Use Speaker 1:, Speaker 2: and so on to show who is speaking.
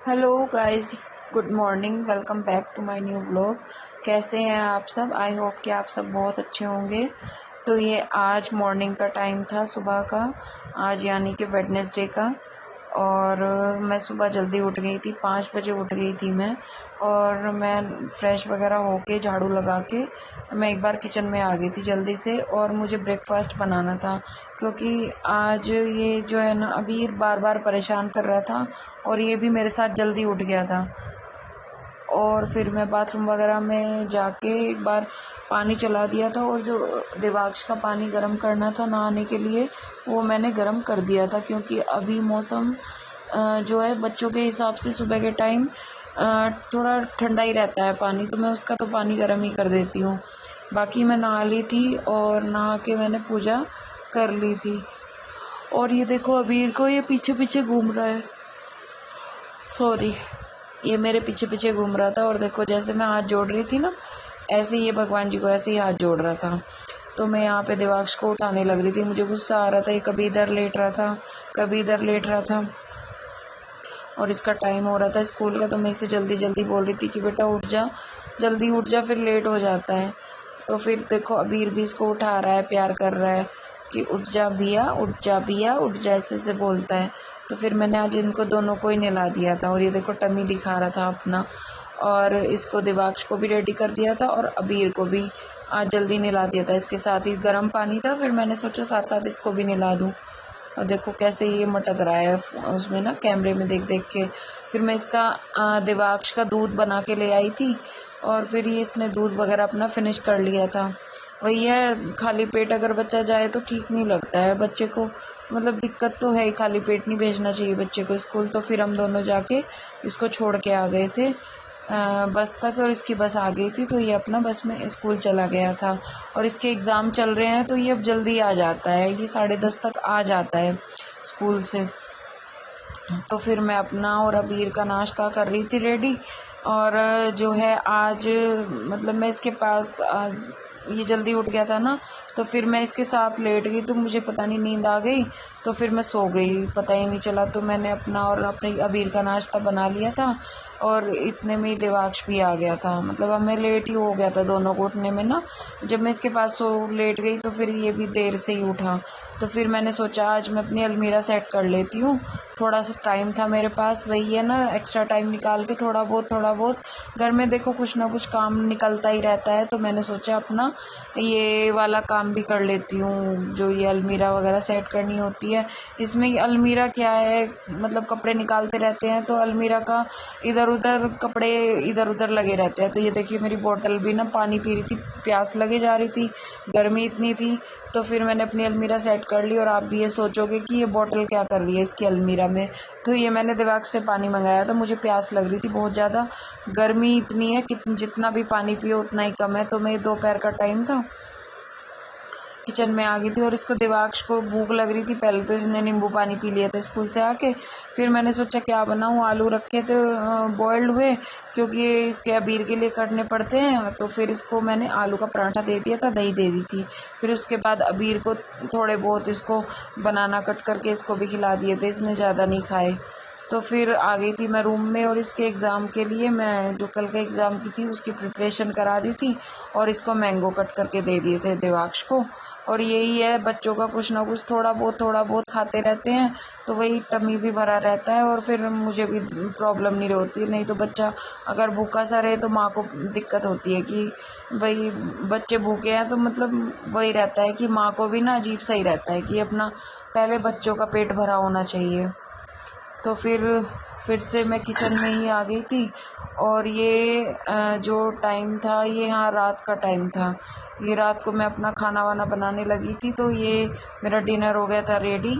Speaker 1: Hello guys, good morning. Welcome back to my new vlog. कैसे हैं आप सब? आई होप कि आप सब बहुत अच्छे होंगे। तो ये आज मॉर्निंग का टाइम था, सुबह का, आज यानी कि वेडनेसडे का। और मैं सुबह जल्दी उठ गई थी, 5 बजे उठ गई थी मैं। और मैं फ्रेश वगैरह होके झाड़ू लगा के मैं एक बार किचन में आ गई थी जल्दी से। और मुझे ब्रेकफास्ट बनाना था क्योंकि आज ये जो है ना, अभी बार बार परेशान कर रहा था और ये भी मेरे साथ जल्दी उठ गया था। और फिर मैं बाथरूम वगैरह में जाके एक बार पानी चला दिया था, और जो दिवाक्ष का पानी गर्म करना था नहाने के लिए वो मैंने गर्म कर दिया था, क्योंकि अभी मौसम जो है बच्चों के हिसाब से सुबह के टाइम थोड़ा ठंडा ही रहता है पानी, तो मैं उसका तो पानी गर्म ही कर देती हूँ। बाकी मैं नहा ली थी और नहा के मैंने पूजा कर ली थी। और ये देखो अबीर को, ये पीछे पीछे घूम रहा है, सॉरी, ये मेरे पीछे पीछे घूम रहा था। और देखो जैसे मैं हाथ जोड़ रही थी ना, ऐसे ही ये भगवान जी को ऐसे ही हाथ जोड़ रहा था। तो मैं यहाँ पे दिवाक्ष को उठाने लग रही थी, मुझे गुस्सा आ रहा था, ये कभी इधर लेट रहा था, कभी इधर लेट रहा था। और इसका टाइम हो रहा था स्कूल का, तो मैं इसे जल्दी जल्दी बोल रही थी कि बेटा उठ जा, जल्दी उठ जा, फिर लेट हो जाता है। तो फिर देखो अबीर भी इसको उठा रहा है, प्यार कर रहा है कि उठ जा भैया, उठ जा भैया, उठ जा, ऐसे बोलता है। तो फिर मैंने आज इनको दोनों को ही नहला दिया था। और ये देखो टमी दिखा रहा था अपना, और इसको दिवाक्ष को भी रेडी कर दिया था और अबीर को भी आज जल्दी नहला दिया था। इसके साथ ही गर्म पानी था, फिर मैंने सोचा साथ साथ इसको भी नहला दूँ। और देखो कैसे ये मटक रहा है उसमें ना, कैमरे में देख देख के। फिर मैं इसका दिवाक्ष का दूध बना के ले आई थी, और फिर ये इसने दूध वगैरह अपना फिनिश कर लिया था। वही है, खाली पेट अगर बच्चा जाए तो ठीक नहीं लगता है बच्चे को, मतलब दिक्कत तो है ही, खाली पेट नहीं भेजना चाहिए बच्चे को स्कूल। तो फिर हम दोनों जाके इसको छोड़ के आ गए थे बस तक, और इसकी बस आ गई थी तो ये अपना बस में स्कूल चला गया था। और इसके एग्ज़ाम चल रहे हैं तो ये अब जल्दी आ जाता है, ये 10:30 तक आ जाता है स्कूल से। तो फिर मैं अपना और अबीर का नाश्ता कर रही थी रेडी। और जो है आज मतलब मैं इसके पास ये जल्दी उठ गया था ना, तो फिर मैं इसके साथ लेट गई, तो मुझे पता नहीं नींद आ गई, तो फिर मैं सो गई, पता ही नहीं चला। तो मैंने अपना और अपने अबीर का नाश्ता बना लिया था, और इतने में ही दिवाक्ष भी आ गया था। मतलब हमें लेट ही हो गया था दोनों को उठने में ना। जब मैं इसके पास सो लेट गई तो फिर ये भी देर से ही उठा। तो फिर मैंने सोचा आज मैं अपनी अलमीरा सेट कर लेती हूँ, थोड़ा सा टाइम था मेरे पास, वही है ना, एक्स्ट्रा टाइम निकाल के थोड़ा बहुत घर में देखो कुछ ना कुछ काम निकलता ही रहता है। तो मैंने सोचा अपना ये वाला काम भी कर लेती हूँ, जो ये अलमीरा वगैरह सेट करनी होती है। इसमें अलमीरा क्या है, मतलब कपड़े निकालते रहते हैं तो अलमीरा का इधर उधर कपड़े इधर उधर लगे रहते हैं। तो ये देखिए मेरी बोतल भी ना, पानी पी रही थी, प्यास लगे जा रही थी, गर्मी इतनी थी। तो फिर मैंने अपनी अलमीरा सेट कर ली। और आप भी ये सोचोगे कि ये बोतल क्या कर रही है इसकी अलमीरा में, तो ये मैंने दिवाक्ष से पानी मंगाया था, मुझे प्यास लग रही थी बहुत ज़्यादा, गर्मी इतनी है कि जितना भी पानी पियो उतना ही कम है। तो मैं दोपहर का टाइम था, किचन में आ गई थी, और इसको दिवाक्ष को भूख लग रही थी। पहले तो इसने नींबू पानी पी लिया था स्कूल से आके, फिर मैंने सोचा क्या बनाऊँ, आलू रखे थे बॉयल्ड हुए, क्योंकि ये इसके अबीर के लिए करने पड़ते हैं। तो फिर इसको मैंने आलू का पराठा दे दिया था, दही दे दी थी। फिर उसके बाद अबीर को थोड़े बहुत इसको बनाना कट करके इसको भी खिला दिए थे, इसने ज़्यादा नहीं खाए। तो फिर आ गई थी मैं रूम में, और इसके एग्ज़ाम के लिए मैं जो कल के एग्ज़ाम की थी उसकी प्रिपरेशन करा दी थी, और इसको मैंगो कट करके दे दिए थे दिवाक्ष को। और यही है बच्चों का, कुछ ना कुछ थोड़ा बहुत खाते रहते हैं, तो वही टमी भी भरा रहता है, और फिर मुझे भी प्रॉब्लम नहीं होती। नहीं तो बच्चा अगर भूखा सा रहे तो माँ को दिक्कत होती है कि भाई बच्चे भूखे हैं, तो मतलब वही रहता है कि माँ को भी ना अजीब सा ही रहता है कि अपना पहले बच्चों का पेट भरा होना चाहिए। तो फिर से मैं किचन में ही आ गई थी। और ये जो टाइम था ये, हाँ, रात का टाइम था, ये रात को मैं अपना खाना वाना बनाने लगी थी। तो ये मेरा डिनर हो गया था रेडी।